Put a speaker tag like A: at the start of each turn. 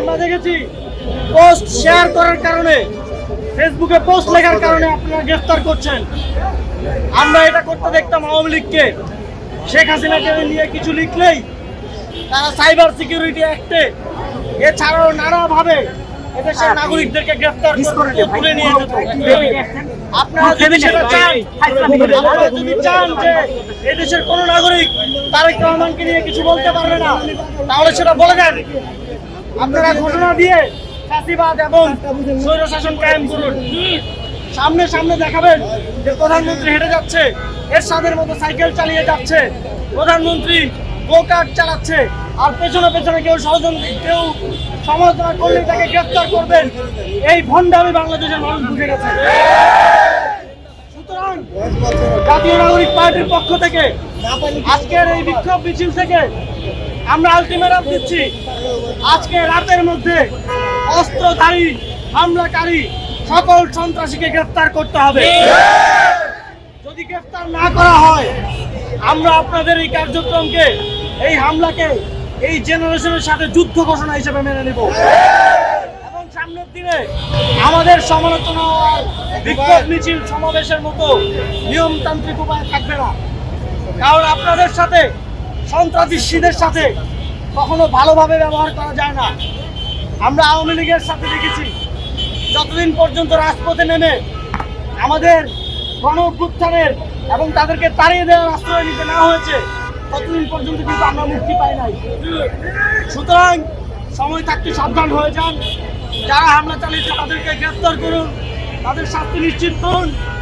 A: আমরা দেখেছি post share করার কারণে, ফেসবুকে পোস্ট লেখার কারণে আপনারা গ্রেফতার করছেন। আমরা এটা করতে দেখতাম আওয়ামী লীগকে। শেখ হাসিনাকে নিয়ে কিছু লিখলেই তারা সাইবার সিকিউরিটি অ্যাক্টে এছাড়াও নানাভাবে এদেশের নাগরিকদেরকে গ্রেফতার করে নিয়ে যেত। আপনারা যদি সেটা চান, আপনারা যদি চান যে এদেশের কোন নাগরিক তারেক রহমানকে নিয়ে কিছু বলতে পারবে না, তাহলে সেটা বলে দেন। আপনারা ঘোষণা দিয়ে ফ্যাসিবাদ এবং স্বৈরশাসন কায়েম করুন। সামনে সামনে দেখাবেন যে প্রধানমন্ত্রী হেঁটে যাচ্ছে, এরশাদের মতো সাইকেল চালিয়ে যাচ্ছে, প্রধানমন্ত্রী গো কার্ট চালাচ্ছে, আর পেছনে পেছনে কেউ সমালোচনা করলে তাকে গ্রেফতার করবেন। এই ভণ্ডামি বাংলাদেশের মানুষ বুঝে গেছে। সুতরাং জাতীয় নাগরিক পার্টির পক্ষ থেকে আজকের এই বিক্ষোভ মিছিল থেকে আমরা আলটিমেটাম দিচ্ছি, আজকে রাতের মধ্যে অস্ত্রধারী হামলাকারী সকল সন্ত্রাসীকে গ্রেফতার করতে হবে। যদি গ্রেফতার না করা হয়, আমরা আপনাদের এই কার্যক্রমকে, এই হামলাকে এই জেনারেশনের সাথে যুদ্ধ ঘোষণা হিসেবে মেনে নেব এবং সামনের দিনে আমাদের সমালোচনা আর বিক্ষোভ মিছিল সমাবেশের মতো নিয়মতান্ত্রিক উপায় থাকবে না। কারণ আপনাদের সাথে, সন্ত্রাসীদের সাথে কখনো ভালোভাবে ব্যবহার করা যায় না। আমরা আওয়ামী লীগের সাথে দেখেছি, যতদিন পর্যন্ত রাজপথে নেমে আমাদের গণ অভ্যুত্থানের এবং তাদেরকে তাড়িয়ে দেওয়ার আশ্রয় নিতে না হয়েছে, ততদিন পর্যন্ত কিন্তু আমরা মুক্তি পাই নাই। সুতরাং সময় থাকতে সাবধান হয়ে যান। যারা হামলা চালিয়েছে তাদেরকে গ্রেফতার করুন, তাদের শাস্তি নিশ্চিত করুন।